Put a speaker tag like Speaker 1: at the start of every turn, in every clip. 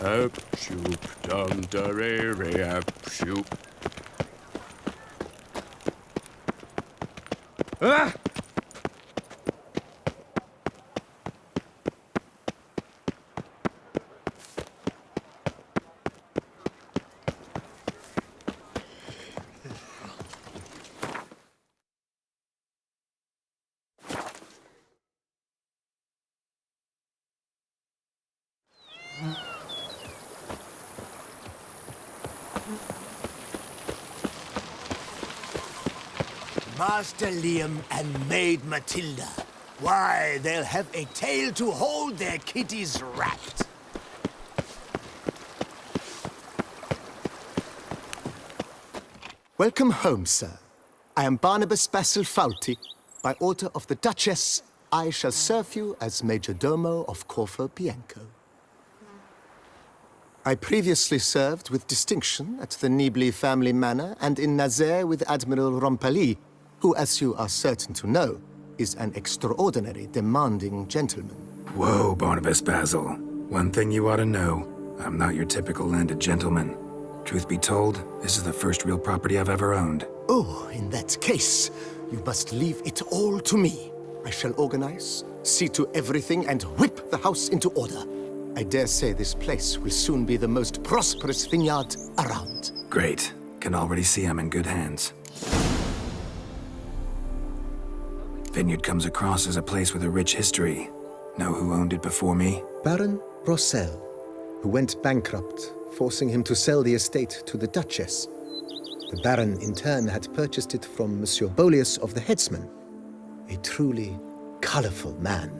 Speaker 1: Up, shoop, dum, da, re, re, up, shoop. Ah!
Speaker 2: Master Liam and Maid Matilda. Why, they'll have a tale to hold their kitties wrapped.
Speaker 3: Welcome home, sir. I am Barnabas Basil Fawlty. By order of the Duchess, I shall serve you as Major Domo of Corfu Bianco. I previously served with distinction at the Nibley family manor and in Nazaire with Admiral Rompali, who, as you are certain to know, is an extraordinary, demanding gentleman.
Speaker 4: Whoa, Barnabas Basil. One thing you ought to know. I'm not your typical landed gentleman. Truth be told, this is the first real property I've ever owned.
Speaker 3: Oh, in that case, you must leave it all to me. I shall organize, see to everything, and whip the house into order. I dare say this place will soon be the most prosperous vineyard around.
Speaker 4: Great. Can already see I'm in good hands. Vineyard comes across as a place with a rich history. Know who owned it before me?
Speaker 3: Baron Rossel, who went bankrupt, forcing him to sell the estate to the Duchess. The Baron, in turn, had purchased it from Monsieur Bolius of the Headsman, a truly colorful man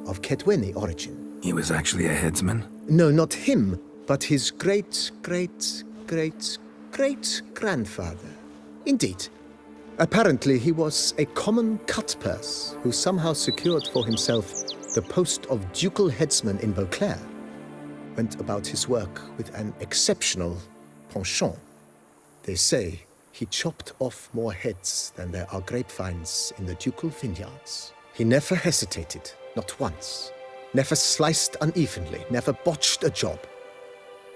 Speaker 3: of Kedweni origin.
Speaker 4: He was actually a headsman?
Speaker 3: No, not him, but his great-great-great-great-grandfather. Indeed. Apparently, he was a common cutpurse who somehow secured for himself the post of ducal headsman in Beauclair. Went about his work with an exceptional penchant. They say he chopped off more heads than there are grapevines in the ducal vineyards. He never hesitated, not once. Never sliced unevenly, never botched a job.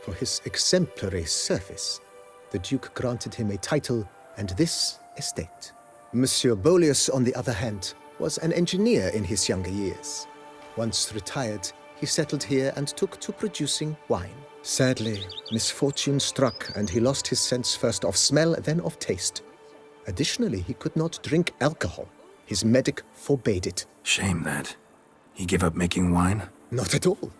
Speaker 3: For his exemplary service, the Duke granted him a title and this estate. Monsieur Bolius, on the other hand, was an engineer in his younger years. Once retired, he settled here and took to producing wine. Sadly, misfortune struck and he lost his sense first of smell, then of taste. Additionally, he could not drink alcohol. His medic forbade it.
Speaker 4: Shame that. He gave up making wine?
Speaker 3: Not at all.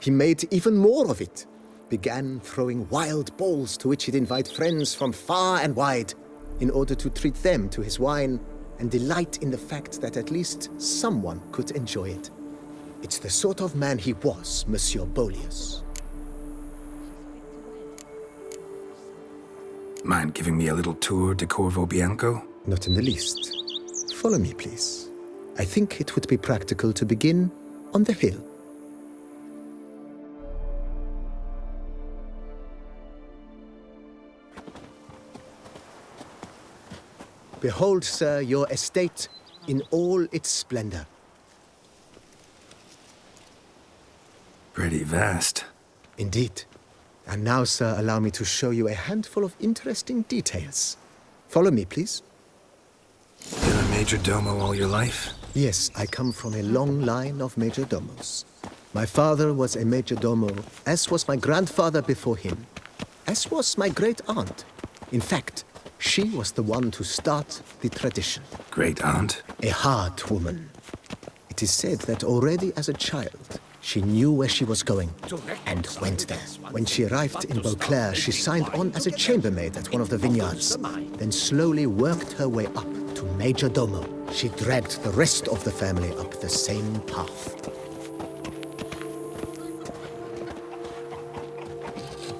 Speaker 3: He made even more of it. Began throwing wild balls to which he'd invite friends from far and wide in order to treat them to his wine and delight in the fact that at least someone could enjoy it. It's the sort of man he was, Monsieur Bolius.
Speaker 4: Mind giving me a little tour de Corvo Bianco?
Speaker 3: Not in the least. Follow me, please. I think it would be practical to begin on the hill. Behold, sir, your estate in all its splendor.
Speaker 4: Pretty vast.
Speaker 3: Indeed. And now, sir, allow me to show you a handful of interesting details. Follow me, please.
Speaker 4: Been a major domo all your life?
Speaker 3: Yes, I come from a long line of major domos. My father was a major domo, as was my grandfather before him, as was my great-aunt. In fact, she was the one to start the tradition.
Speaker 4: Great-aunt?
Speaker 3: A hard woman. It is said that already as a child, she knew where she was going and went there. When she arrived in Beauclair, she signed on as a chambermaid at one of the vineyards, then slowly worked her way up to major domo. She dragged the rest of the family up the same path.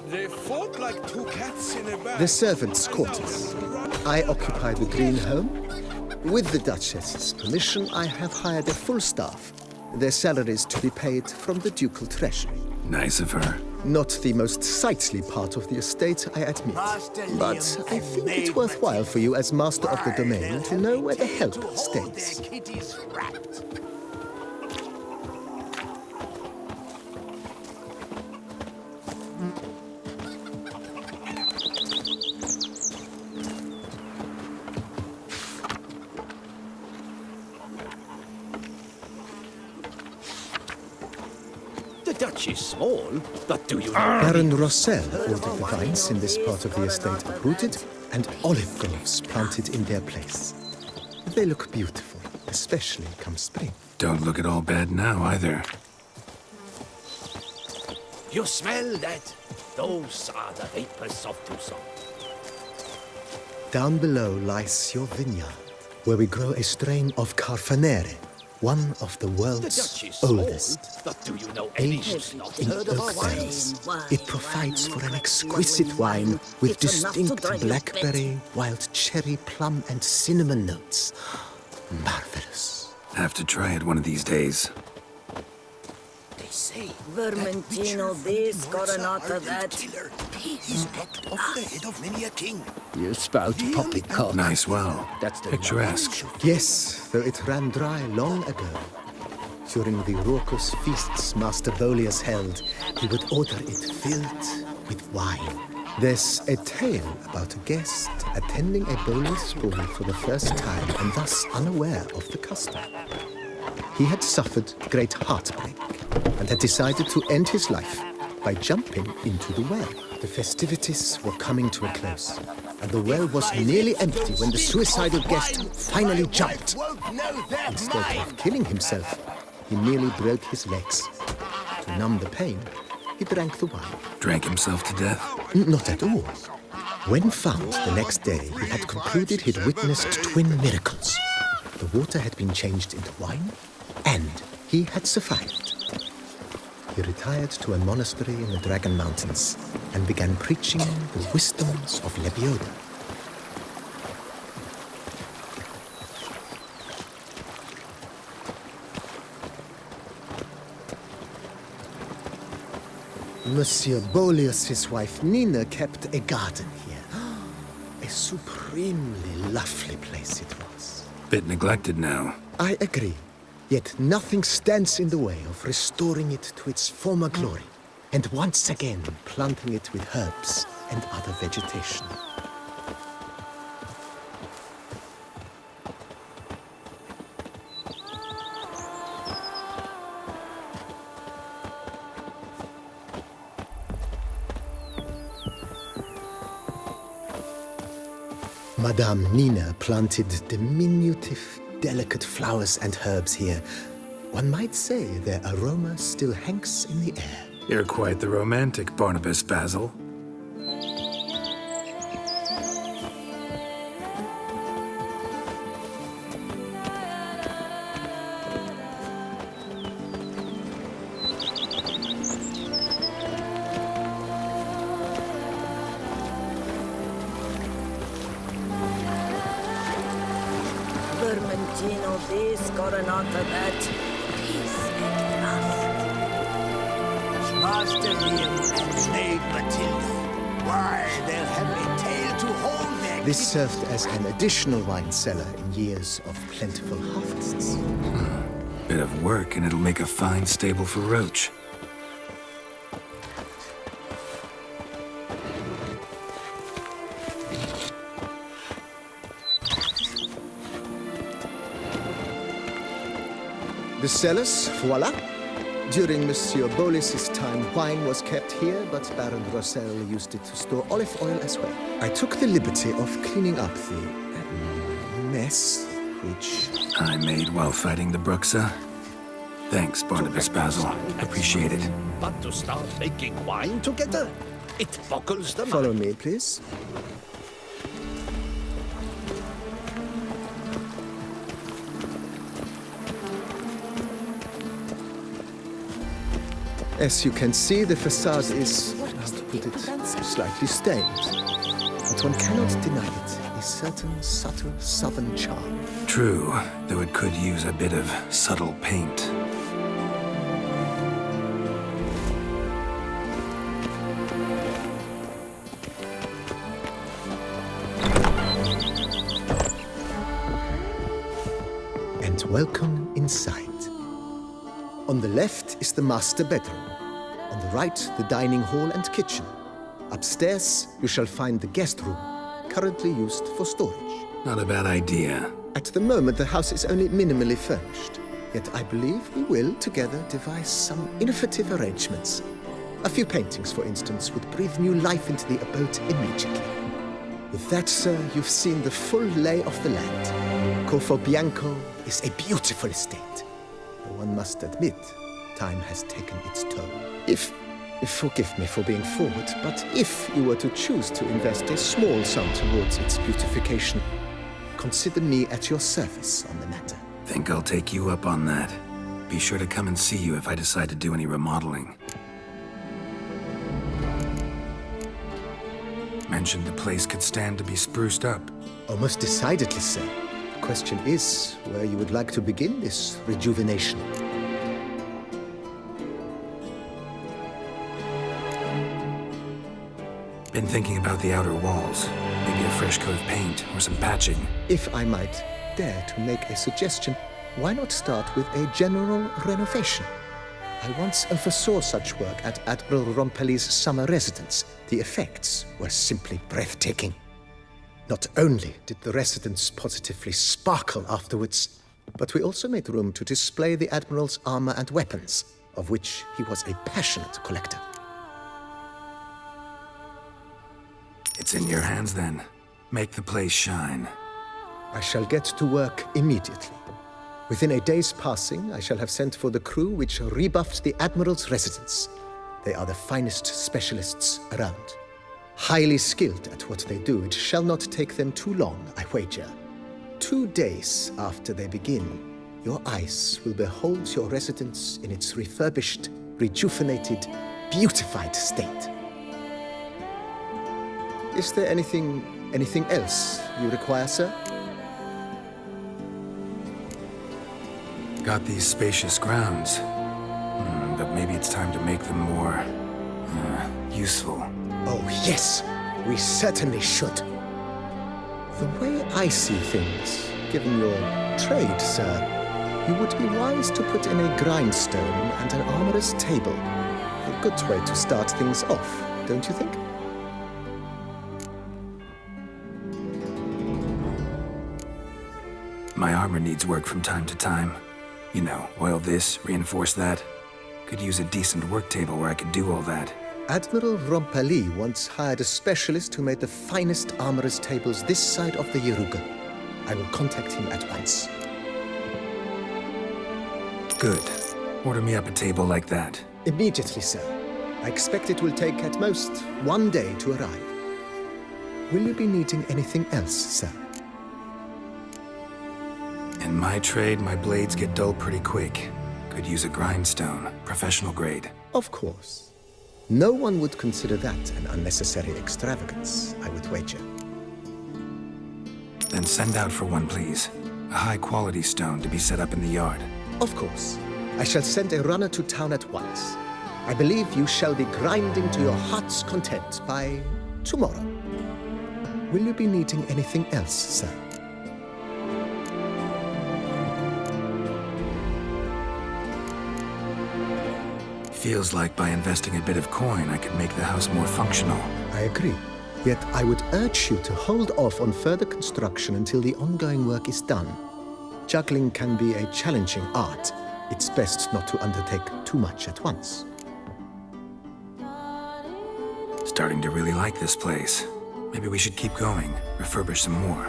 Speaker 5: They fought like two cats in a bag.
Speaker 3: The servants' quarters. I occupy the green home. With the Duchess's permission, I have hired a full staff. Their salaries to be paid from the ducal treasury.
Speaker 4: Nice of her.
Speaker 3: Not the most sightly part of the estate, I admit. But I think it worthwhile for you as master of the domain to know where the help stays.
Speaker 6: Dutch is small, but do you know?
Speaker 3: Baron Rossel ordered the vines in this part of the estate uprooted and olive groves planted in their place. They look beautiful, especially come spring.
Speaker 4: Don't look at all bad now, either.
Speaker 6: You smell that? Those are the vapors of Tucson.
Speaker 3: Down below lies your vineyard, where we grow a strain of Carfanere, one of the
Speaker 6: The
Speaker 3: world's
Speaker 6: Dutch is small,
Speaker 3: oldest.
Speaker 6: but do you know any?
Speaker 3: Aged
Speaker 6: Not
Speaker 3: in
Speaker 6: heard of our
Speaker 3: oak
Speaker 6: wine?
Speaker 3: barrels, it provides for an exquisite wine with distinct blackberry, wild cherry, plum, and cinnamon notes. Marvelous.
Speaker 4: Have to try it one of these days.
Speaker 2: They say
Speaker 7: Vermentino this, Coronata that.
Speaker 2: he's knocked off the head of many a king.
Speaker 6: You spout poppycock.
Speaker 4: Nice well.
Speaker 6: That's the
Speaker 4: Picturesque.
Speaker 3: Yes, though it ran dry long ago. During the raucous feasts Master Bolius held, he would order it filled with wine. There's a tale about a guest attending a Bolius ball for the first time and thus unaware of the custom. He had suffered great heartbreak and had decided to end his life by jumping into the well. The festivities were coming to a close, and the well was nearly empty when the suicidal guest finally jumped. Instead of killing himself, he merely broke his legs. To numb the pain, he drank the wine.
Speaker 4: Drank himself to death?
Speaker 3: Not at all. When found the next day, he had concluded he'd witnessed twin miracles. The water had been changed into wine, and he had survived. He retired to a monastery in the Dragon Mountains and began preaching the wisdoms of Lebioda. Monsieur Bolius' wife Nina kept a garden here. A supremely lovely place it was.
Speaker 4: Bit neglected now.
Speaker 3: I agree. Yet nothing stands in the way of restoring it to its former glory, and once again planting it with herbs and other vegetation. Madame Nina planted diminutive, delicate flowers and herbs here. One might say their aroma still hangs in the air.
Speaker 4: You're quite the romantic, Barnabas Basil.
Speaker 7: Vermentino this, Coronata that. Peace and love.
Speaker 2: Master Liam and Maid Matilda. Why, they'll have a tale to hold their
Speaker 3: This served as an additional wine cellar in years of plentiful harvests.
Speaker 4: Bit of work and it'll make a fine stable for Roach.
Speaker 3: The cellars, voila. During Monsieur Bolis's time, wine was kept here, but Baron Rossel used it to store olive oil as well. I took the liberty of cleaning up the mess, which...
Speaker 4: I made while fighting the Bruxa. Thanks, Barnabas Basil. Appreciate it.
Speaker 6: But to start making wine together, it boggles the mind.
Speaker 3: Follow me, please. As you can see, the facade is, how to put it, slightly stained. But one cannot deny it, a certain subtle southern charm.
Speaker 4: True, though it could use a bit of subtle paint.
Speaker 3: And welcome inside. On the left is the master bedroom. On the right, the dining hall and kitchen. Upstairs, you shall find the guest room, currently used for storage.
Speaker 4: Not a bad idea.
Speaker 3: At the moment, the house is only minimally furnished. Yet I believe we will, together, devise some innovative arrangements. A few paintings, for instance, would breathe new life into the abode immediately. With that, sir, you've seen the full lay of the land. Corfo Bianco is a beautiful estate. Though one must admit, time has taken its toll. Forgive me for being forward, but if you were to choose to invest a small sum towards its beautification, consider me at your service on the matter.
Speaker 4: Think I'll take you up on that. Be sure to come and see you if I decide to do any remodeling. Mentioned the place could stand to be spruced up.
Speaker 3: Oh, most decidedly, sir. The question is where you would like to begin this rejuvenation.
Speaker 4: Been thinking about the outer walls. Maybe a fresh coat of paint or some patching.
Speaker 3: If I might dare to make a suggestion, why not start with a general renovation? I once oversaw such work at Admiral Rompelli's summer residence. The effects were simply breathtaking. Not only did the residence positively sparkle afterwards, but we also made room to display the Admiral's armor and weapons, of which he was a passionate collector.
Speaker 4: It's in your hands then. Make the place shine.
Speaker 3: I shall get to work immediately. Within a day's passing, I shall have sent for the crew which rebuffed the Admiral's residence. They are the finest specialists around. Highly skilled at what they do, it shall not take them too long, I wager. 2 days after they begin, your eyes will behold your residence in its refurbished, rejuvenated, beautified state. Is there anything else you require, sir?
Speaker 4: Got these spacious grounds. But maybe it's time to make them more... useful.
Speaker 3: Oh, yes. We certainly should. The way I see things, given your trade, sir, you would be wise to put in a grindstone and an armorer's table. A good way to start things off, don't you think?
Speaker 4: My armor needs work from time to time. You know, oil this, reinforce that. Could use a decent work table where I could do all that.
Speaker 3: Admiral Rompelli once hired a specialist who made the finest armorer's tables this side of the Yeruga. I will contact him at once.
Speaker 4: Good. Order me up a table like that.
Speaker 3: Immediately, sir. I expect it will take at most 1 day to arrive. Will you be needing anything else, sir?
Speaker 4: In my trade, my blades get dull pretty quick. Could use a grindstone, professional grade.
Speaker 3: Of course. No one would consider that an unnecessary extravagance, I would wager.
Speaker 4: Then send out for one, please. A high-quality stone to be set up in the yard.
Speaker 3: Of course. I shall send a runner to town at once. I believe you shall be grinding to your heart's content by tomorrow. Will you be needing anything else, sir?
Speaker 4: Feels like by investing a bit of coin, I could make the house more functional.
Speaker 3: I agree. Yet I would urge you to hold off on further construction until the ongoing work is done. Juggling can be a challenging art. It's best not to undertake too much at once.
Speaker 4: Starting to really like this place. Maybe we should keep going, refurbish some more.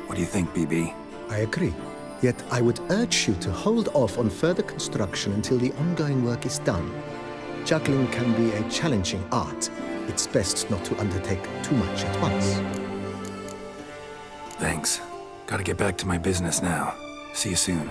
Speaker 4: What do you think, BB?
Speaker 3: I agree. Yet I would urge you to hold off on further construction until the ongoing work is done. Juggling can be a challenging art. It's best not to undertake too much at once.
Speaker 4: Thanks. Gotta get back to my business now. See you soon.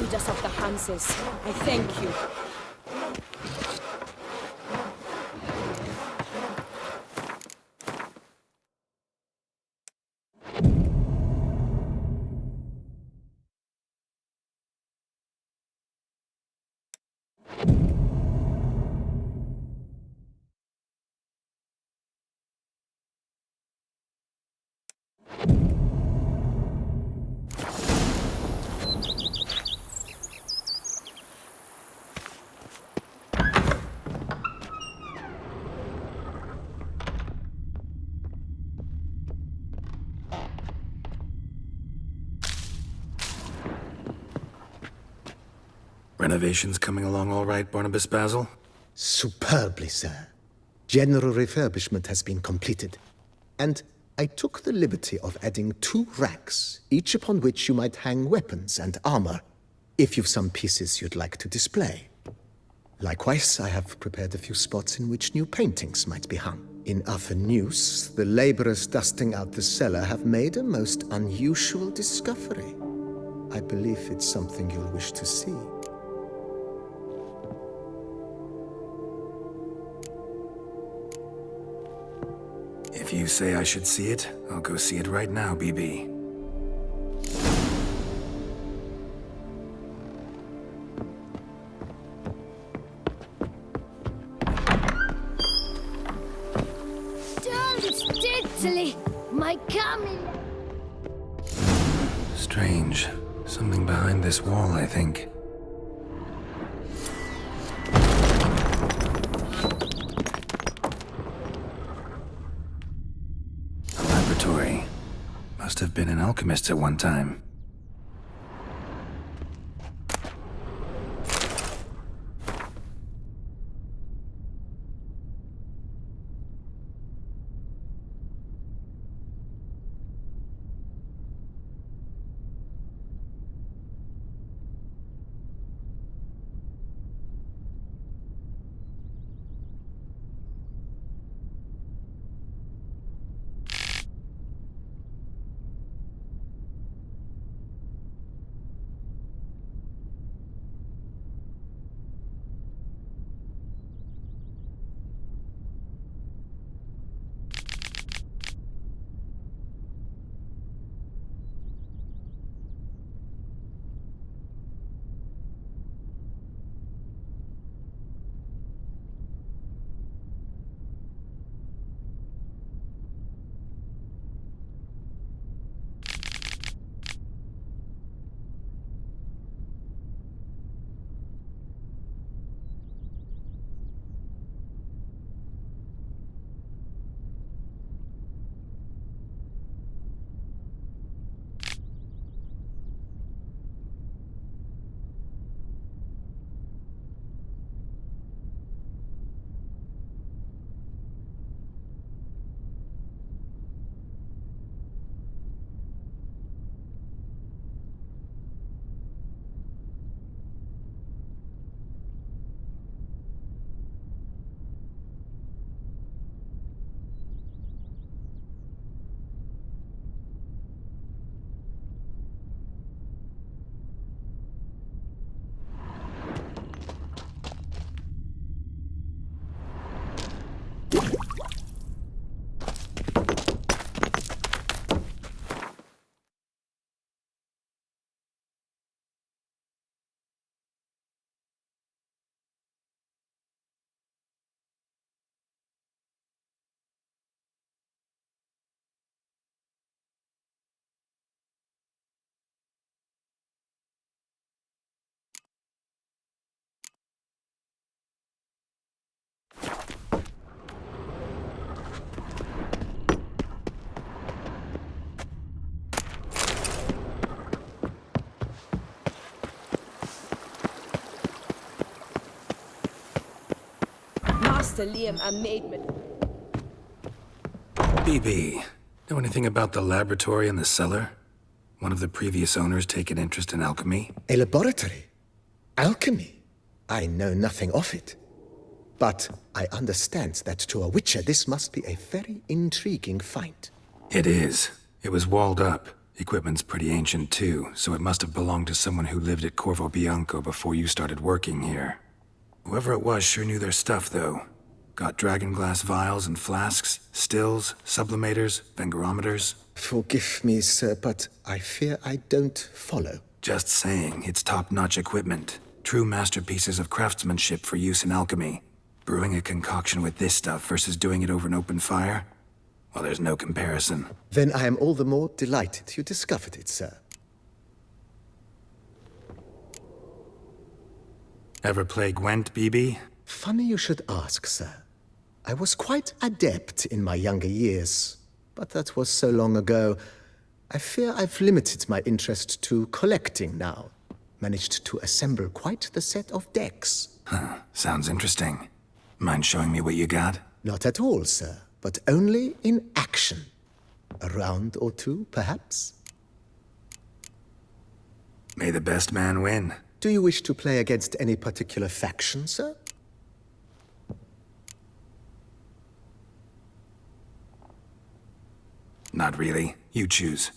Speaker 7: Judas of the Hanses, I thank you.
Speaker 4: Renovations coming along all right, Barnabas Basil?
Speaker 3: Superbly, sir. General refurbishment has been completed. And I took the liberty of adding 2 racks, each upon which you might hang weapons and armor, if you've some pieces you'd like to display. Likewise, I have prepared a few spots in which new paintings might be hung. In other news, the laborers dusting out the cellar have made a most unusual discovery. I believe it's something you'll wish to see.
Speaker 4: If you say I should see it, I'll go see it right now, BB.
Speaker 8: Don't diddly, my coming.
Speaker 4: Strange. Something behind this wall, I think. A laboratory. Must have been an alchemist at one time.
Speaker 7: Master Liam, a maidman.
Speaker 4: BB, know anything about the laboratory in the cellar? One of the previous owners take an interest in alchemy?
Speaker 3: A laboratory? Alchemy? I know nothing of it. But I understand that to a witcher this must be a very intriguing find.
Speaker 4: It is. It was walled up. Equipment's pretty ancient too, so it must have belonged to someone who lived at Corvo Bianco before you started working here. Whoever it was sure knew their stuff, though. Got dragon glass vials and flasks, stills, sublimators, vengerometers.
Speaker 3: Forgive me, sir, but I fear I don't follow.
Speaker 4: Just saying, it's top-notch equipment. True masterpieces of craftsmanship for use in alchemy. Brewing a concoction with this stuff versus doing it over an open fire? Well, there's no comparison.
Speaker 3: Then I am all the more delighted you discovered it, sir.
Speaker 4: Ever play Gwent, BB?
Speaker 3: Funny you should ask, sir. I was quite adept in my younger years, but that was so long ago. I fear I've limited my interest to collecting now. Managed to assemble quite the set of decks.
Speaker 4: Huh, sounds interesting. Mind showing me what you got?
Speaker 3: Not at all, sir, but only in action. A round or two, perhaps?
Speaker 4: May the best man win.
Speaker 3: Do you wish to play against any particular faction, sir?
Speaker 4: Not really. You choose.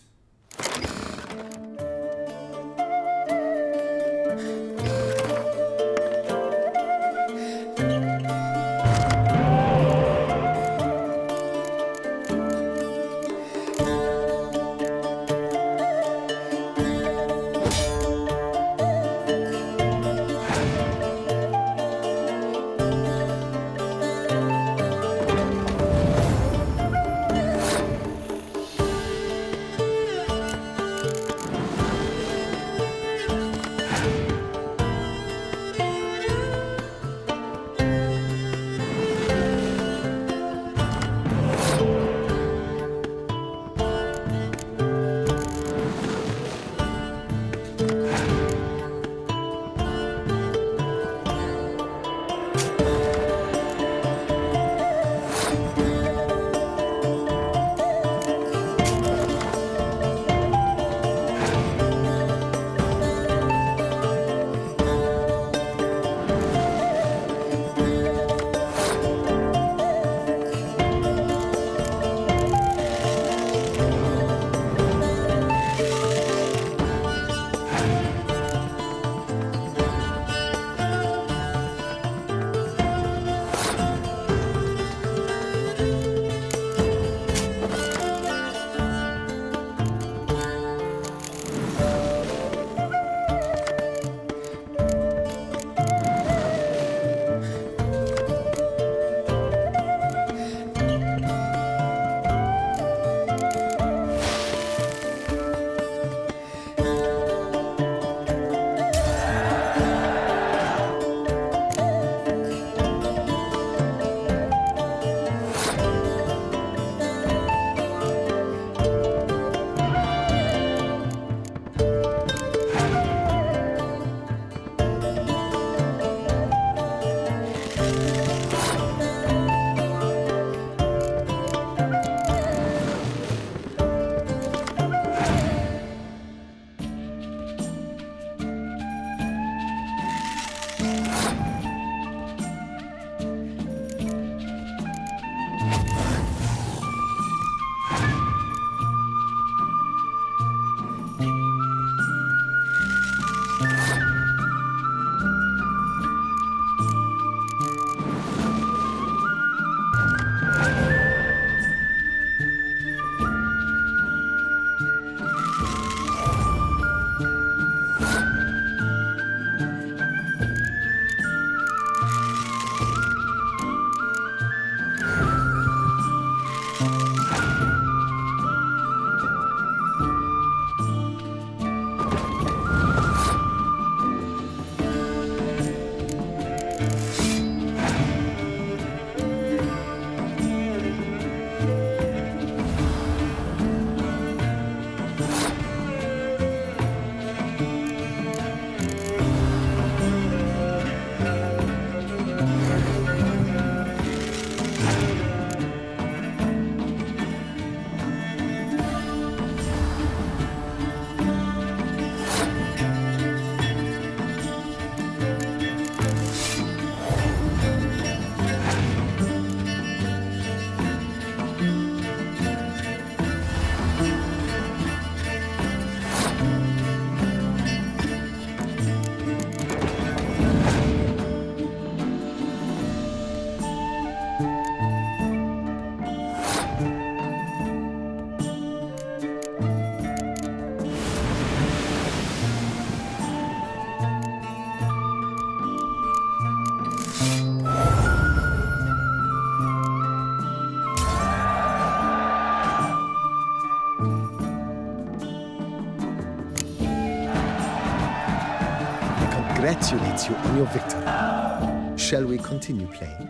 Speaker 3: congratulate you on your victory. Shall we continue playing?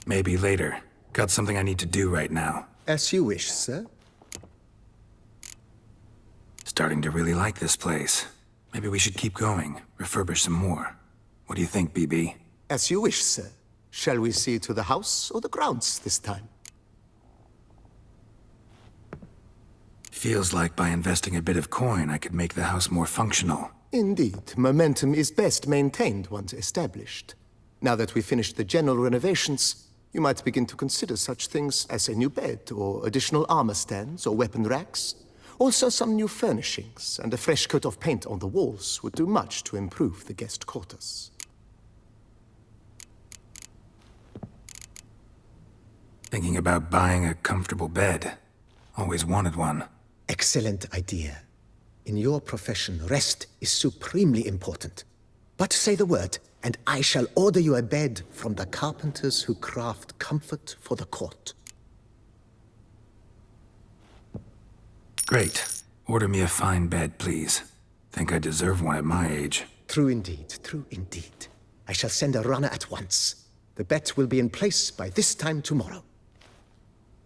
Speaker 4: Maybe later. Got something I need to do right now.
Speaker 3: As you wish, sir.
Speaker 4: Starting to really like this place. Maybe we should keep going, refurbish some more. What do you think, BB?
Speaker 3: As you wish, sir. Shall we see to the house or the grounds this time?
Speaker 4: Feels like by investing a bit of coin, I could make the house more functional.
Speaker 3: Indeed, momentum is best maintained once established. Now that we've finished the general renovations, you might begin to consider such things as a new bed, or additional armor stands, or weapon racks. Also, some new furnishings and a fresh coat of paint on the walls would do much to improve the guest quarters.
Speaker 4: Thinking about buying a comfortable bed. Always wanted one.
Speaker 3: Excellent idea. In your profession, rest is supremely important. But say the word, and I shall order you a bed from the carpenters who craft comfort for the court.
Speaker 4: Great. Order me a fine bed, please. Think I deserve one at my age.
Speaker 3: True indeed, true indeed. I shall send a runner at once. The bet will be in place by this time tomorrow.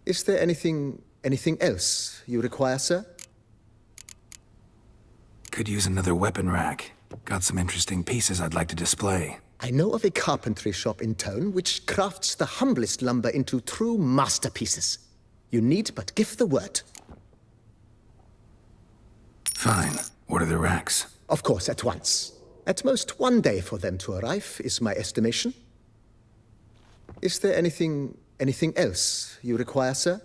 Speaker 3: Is there anything else you require, sir?
Speaker 4: Could use another weapon rack. Got some interesting pieces I'd like to display.
Speaker 3: I know of a carpentry shop in town which crafts the humblest lumber into true masterpieces. You need but give the word.
Speaker 4: Fine. Order the racks.
Speaker 3: Of course, at once. At most 1 day for them to arrive, is my estimation. Is there anything else you require, sir?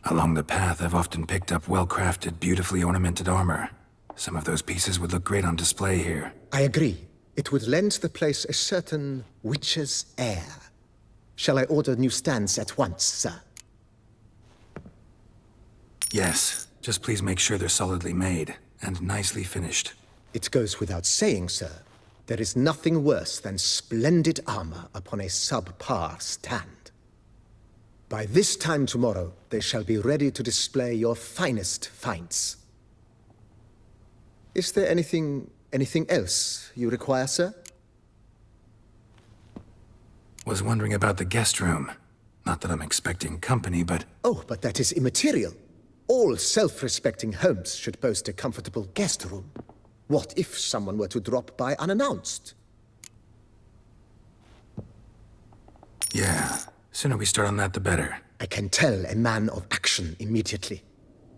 Speaker 4: Along the path, I've often picked up well-crafted, beautifully ornamented armor. Some of those pieces would look great on display here.
Speaker 3: I agree. It would lend the place a certain witch's air. Shall I order new stands at once, sir?
Speaker 4: Yes. Just please make sure they're solidly made and nicely finished.
Speaker 3: It goes without saying, sir. There is nothing worse than splendid armor upon a subpar stand. By this time tomorrow, they shall be ready to display your finest finds. Is there anything else you require, sir?
Speaker 4: Was wondering about the guest room. Not that I'm expecting company, but...
Speaker 3: Oh, but that is immaterial. All self-respecting homes should boast a comfortable guest room. What if someone were to drop by unannounced?
Speaker 4: Yeah. Sooner we start on that, the better.
Speaker 3: I can tell a man of action immediately.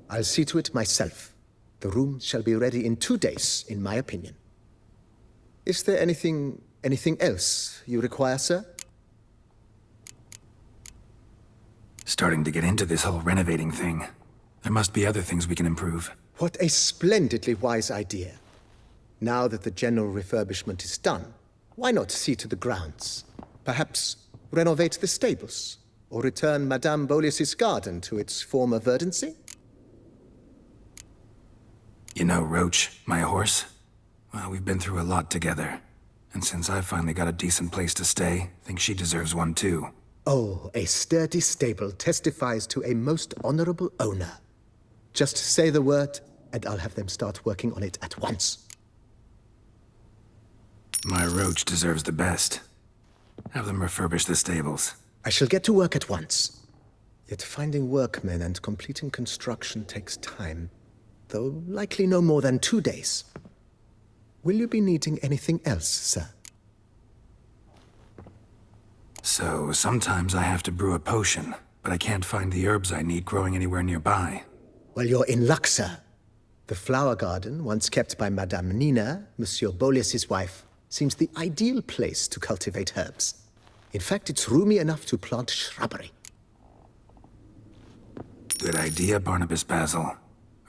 Speaker 3: I'll see to it myself. The room shall be ready in 2 days, in my opinion. Is there anything else you require, sir?
Speaker 4: Starting to get into this whole renovating thing. There must be other things we can improve.
Speaker 3: What a splendidly wise idea. Now that the general refurbishment is done, why not see to the grounds? Perhaps renovate the stables, or return Madame Bolis's garden to its former verdancy?
Speaker 4: You know Roach, my horse? Well, we've been through a lot together. And since I've finally got a decent place to stay, I think she deserves one too.
Speaker 3: Oh, a sturdy stable testifies to a most honorable owner. Just say the word, and I'll have them start working on it at once.
Speaker 4: My Roach deserves the best. Have them refurbish the stables.
Speaker 3: I shall get to work at once. Yet finding workmen and completing construction takes time, though likely no more than 2 days. Will you be needing anything else, sir?
Speaker 4: So, sometimes I have to brew a potion, but I can't find the herbs I need growing anywhere nearby.
Speaker 3: Well, you're in luck, sir. The flower garden, once kept by Madame Nina, Monsieur Bolis's wife, seems the ideal place to cultivate herbs. In fact, it's roomy enough to plant shrubbery.
Speaker 4: Good idea, Barnabas Basil.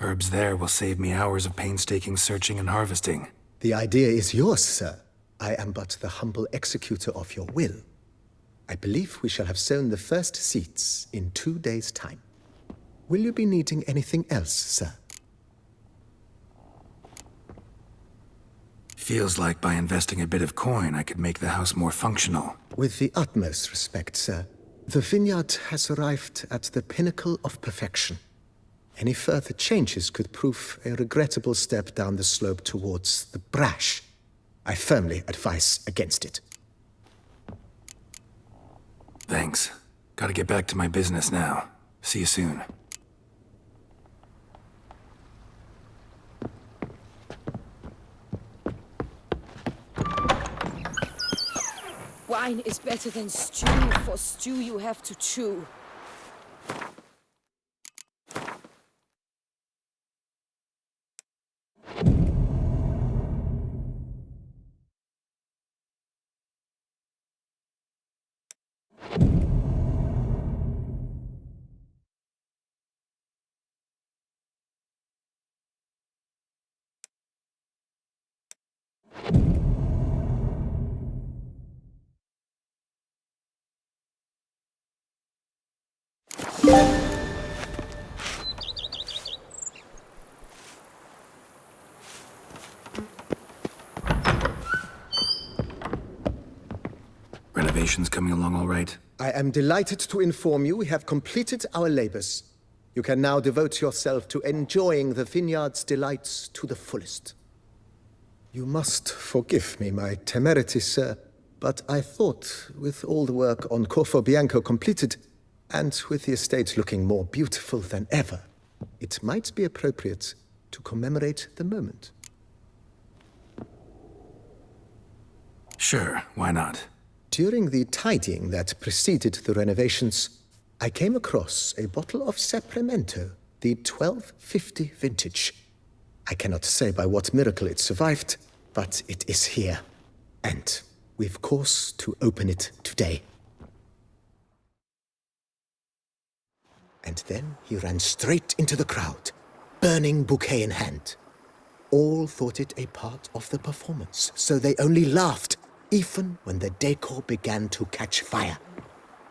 Speaker 4: Herbs there will save me hours of painstaking searching and harvesting.
Speaker 3: The idea is yours, sir. I am but the humble executor of your will. I believe we shall have sown the first seeds in 2 days' time. Will you be needing anything else, sir?
Speaker 4: Feels like by investing a bit of coin, I could make the house more functional.
Speaker 3: With the utmost respect, sir. The vineyard has arrived at the pinnacle of perfection. Any further changes could prove a regrettable step down the slope towards the brash. I firmly advise against it.
Speaker 4: Thanks. Gotta get back to my business now. See you soon.
Speaker 7: Wine is better than stew. For stew you have to chew.
Speaker 4: Renovations coming along all right?
Speaker 3: I am delighted to inform you we have completed our labors. You can now devote yourself to enjoying the vineyard's delights to the fullest. You must forgive me my temerity, sir, but I thought, with all the work on Corvo Bianco completed, and with the estate looking more beautiful than ever, it might be appropriate to commemorate the moment.
Speaker 4: Sure, why not?
Speaker 3: During the tidying that preceded the renovations, I came across a bottle of Sapramento, the 1250 vintage. I cannot say by what miracle it survived, but it is here. And we've cause to open it today. And then he ran straight into the crowd, burning bouquet in hand. All thought it a part of the performance, so they only laughed, even when the decor began to catch fire.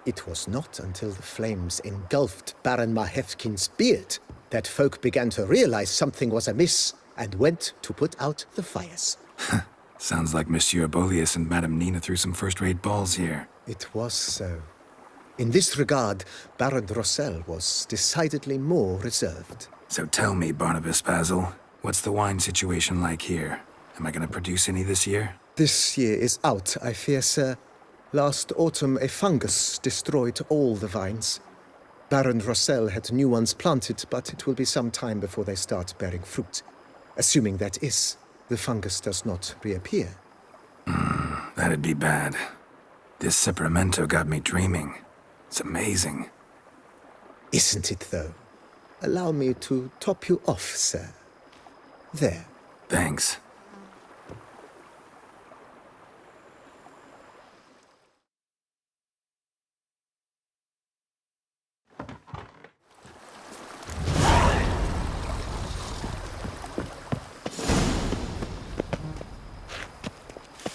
Speaker 3: It was not until the flames engulfed Baron Mahevkin's beard that folk began to realize something was amiss and went to put out the fires.
Speaker 4: Sounds like Monsieur Bolius and Madame Nina threw some first-rate balls here.
Speaker 3: It was so. In this regard, Baron Rossel was decidedly more reserved.
Speaker 4: So tell me, Barnabas Basil, what's the wine situation like here? Am I gonna produce any this year?
Speaker 3: This year is out, I fear, sir. Last autumn, a fungus destroyed all the vines. Baron Rossel had new ones planted, but it will be some time before they start bearing fruit. Assuming that is, the fungus does not reappear.
Speaker 4: That'd be bad. This Sapramento got me dreaming. It's amazing.
Speaker 3: Isn't it, though? Allow me to top you off, sir. There.
Speaker 4: Thanks.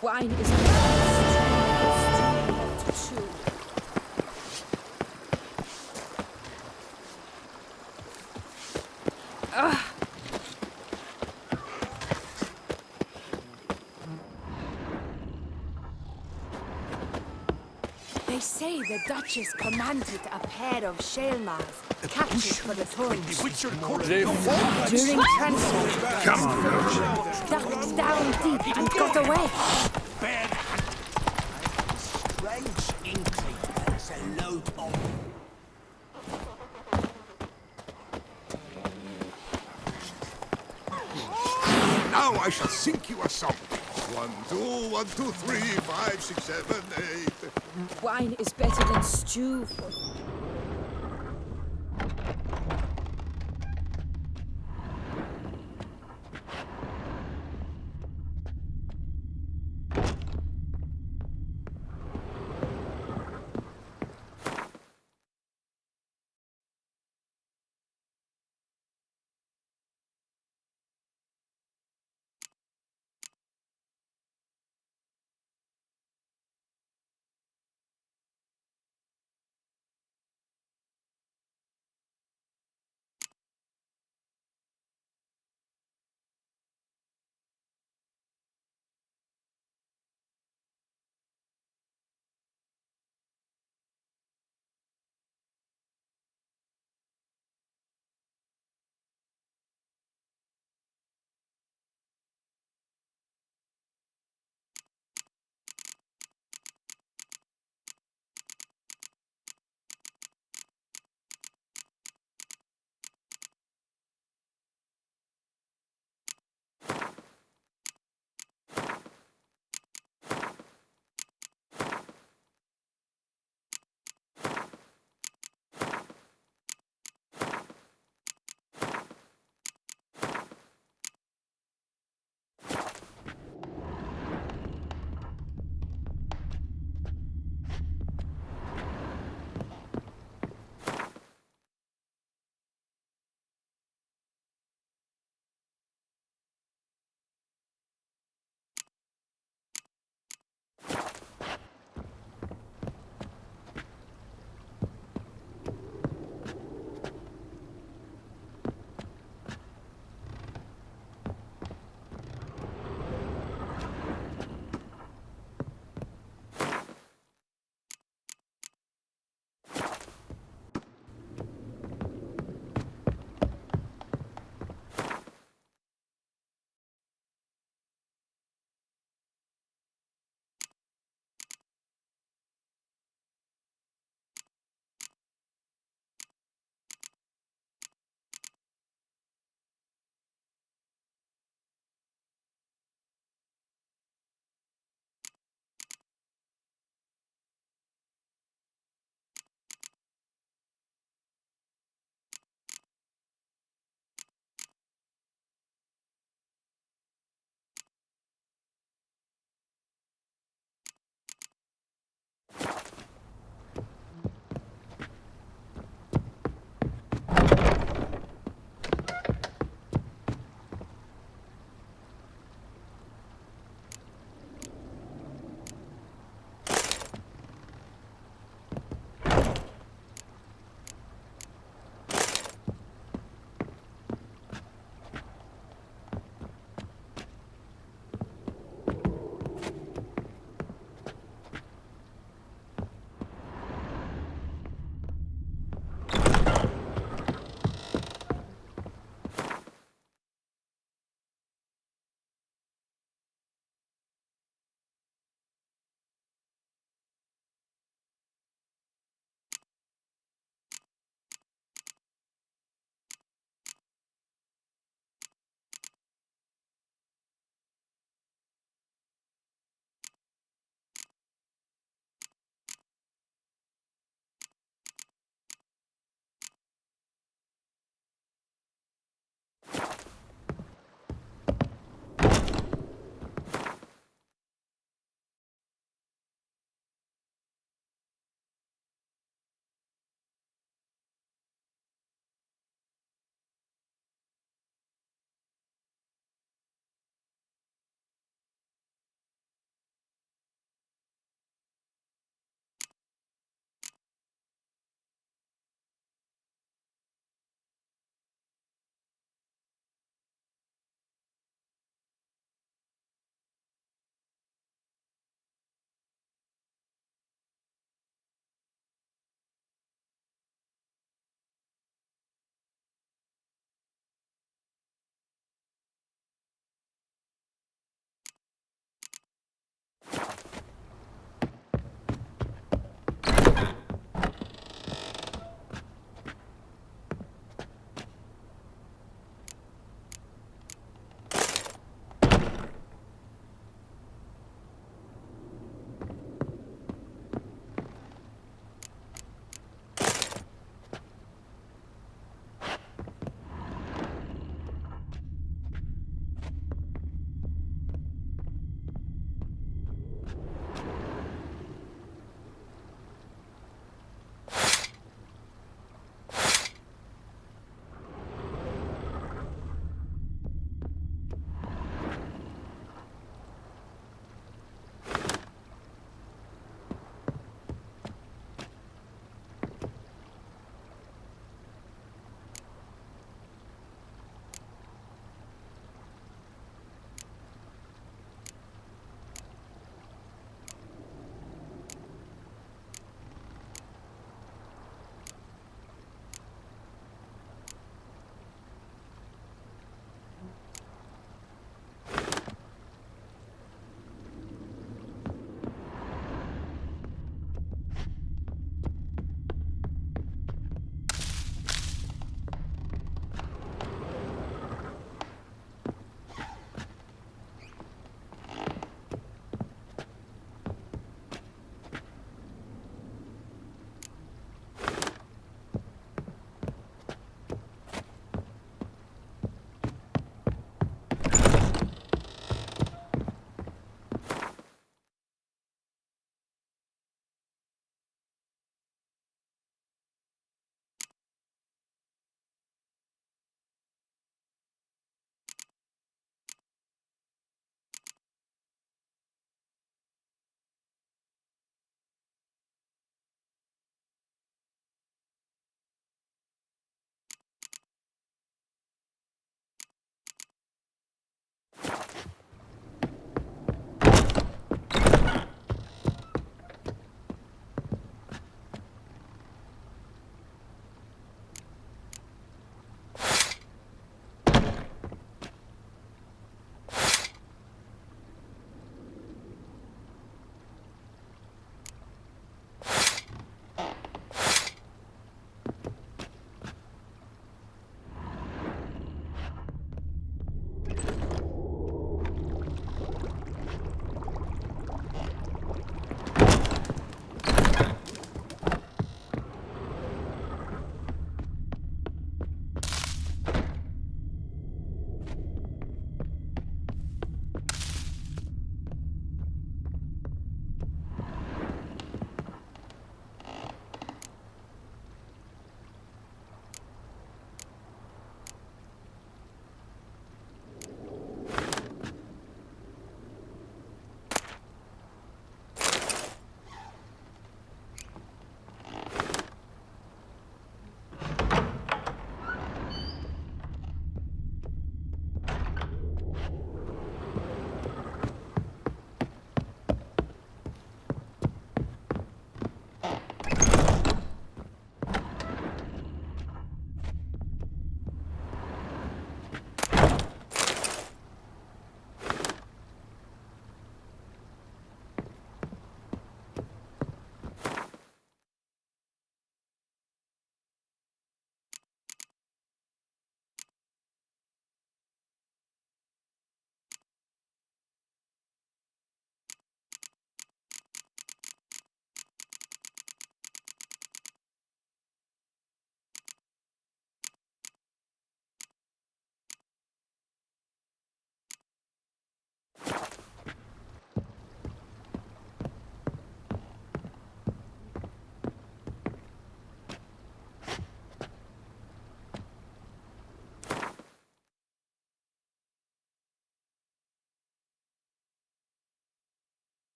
Speaker 7: Wine is better than stew. You have to chew. They say the Duchess commanded a pair of Shalmars captured for the throne.
Speaker 5: They fought like
Speaker 7: During transport,
Speaker 4: Come on, Coach.
Speaker 7: ducked down deep and got away.
Speaker 2: Bad strange inkling there's a load of.
Speaker 1: Now I shall sink you a song. 1, 2, 1, 2, 3, 5, 6, 7, 8.
Speaker 7: Wine is better than stew.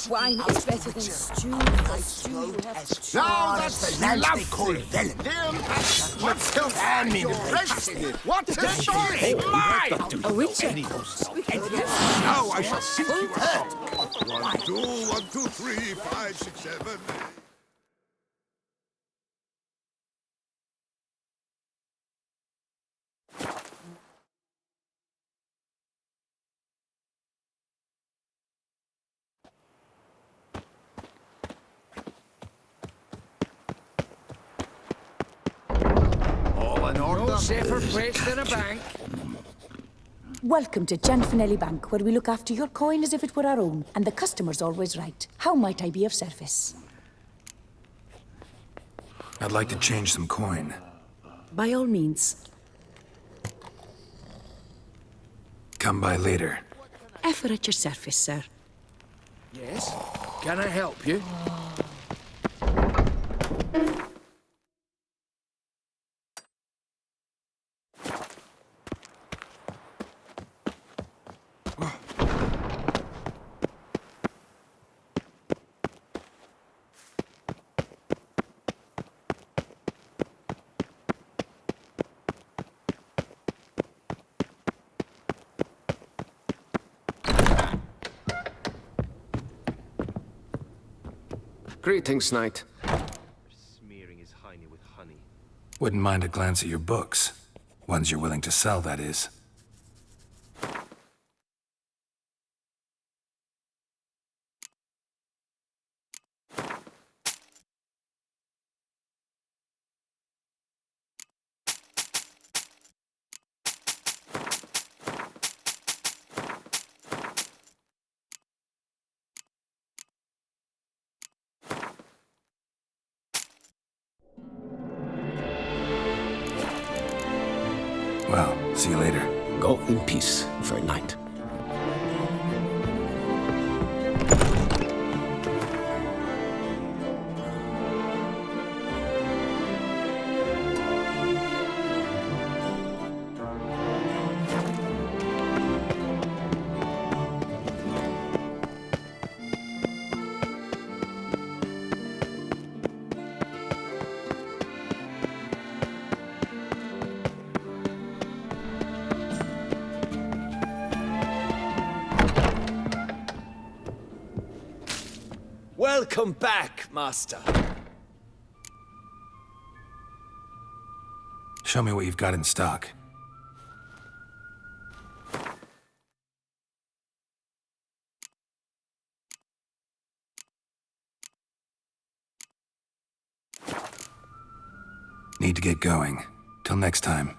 Speaker 7: Wine is better than stew. For stew you have to
Speaker 2: Now that's the land they call Velen.
Speaker 1: What's the
Speaker 2: Famine
Speaker 1: What is story? Mine!
Speaker 7: a witcher.
Speaker 1: Now I shall sink you a song. 1, 2, 1, 2, 3, 5, 6, 7, 8.
Speaker 6: All in order.
Speaker 5: No safer place than a bank.
Speaker 9: Welcome to Gianfinelli Bank, where we look after your coin as if it were our own, and the customer's always right. How might I be of service?
Speaker 4: I'd like to change some coin.
Speaker 9: By all means.
Speaker 4: Come by later.
Speaker 9: Ever at your service, sir.
Speaker 5: Yes? Can I help you?
Speaker 10: Greetings, knight.
Speaker 6: Smearing his hiney with honey.
Speaker 4: Wouldn't mind a glance at your books. Ones you're willing to sell, that is. Well, see you later.
Speaker 10: Go in peace, fair knight.
Speaker 2: Welcome back, Master.
Speaker 4: Show me what you've got in stock. Need to get going. Till next time.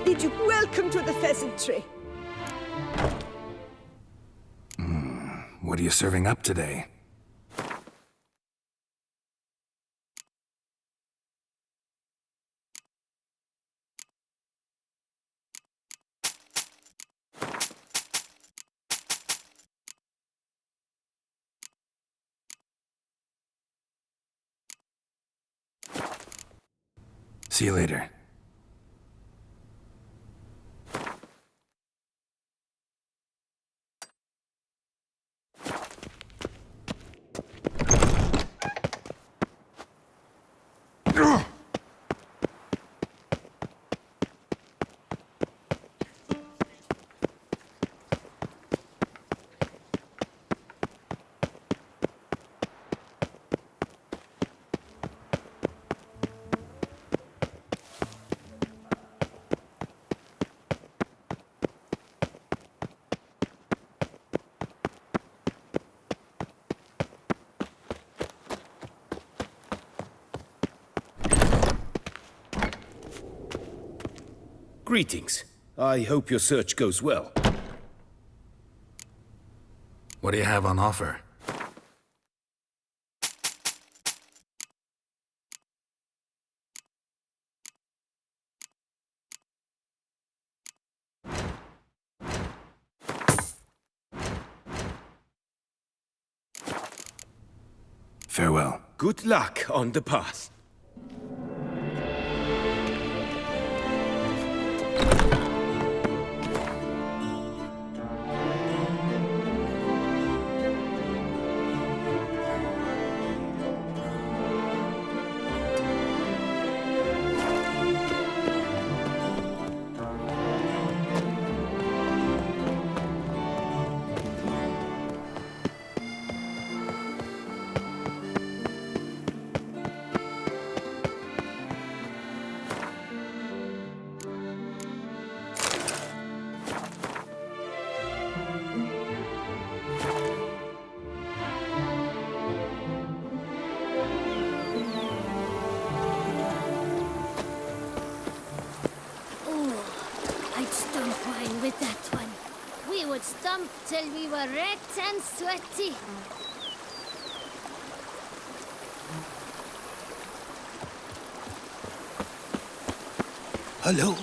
Speaker 7: Did you welcome to the pheasantry?
Speaker 4: What are you serving up today? See you later.
Speaker 6: Greetings. I hope your search goes well.
Speaker 4: What do you have on offer? Farewell.
Speaker 6: Good luck on the path.
Speaker 8: I'd stomp wine with that one. We would stomp till we were wrecked and sweaty.
Speaker 2: Hello?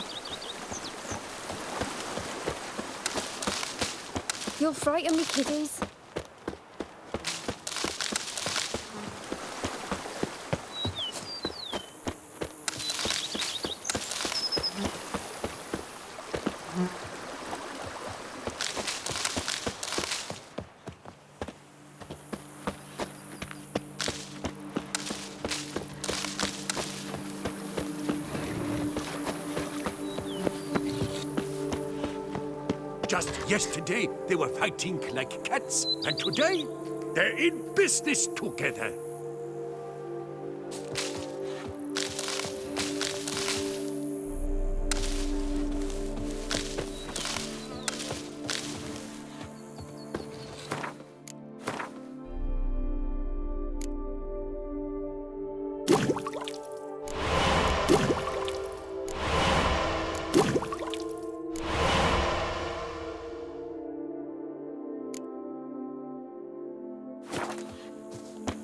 Speaker 8: You'll frighten me, kiddies.
Speaker 2: Just yesterday, they were fighting like cats, and today, they're in business together.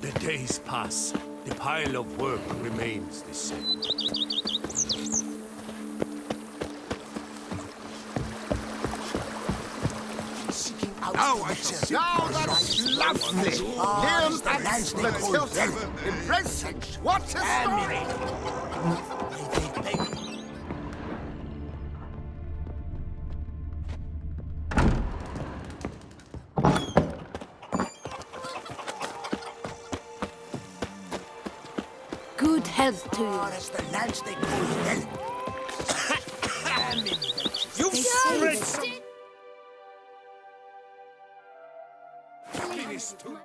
Speaker 2: The days pass. The pile of work remains the same. Seeking out
Speaker 1: Now I shall see.
Speaker 5: Now that's lovely! Liam and Matilda! Impressive! What a story!
Speaker 8: Good health to you.
Speaker 2: As the lads they call them.
Speaker 5: You
Speaker 8: Stay
Speaker 5: freak!
Speaker 8: still.
Speaker 2: Finish too.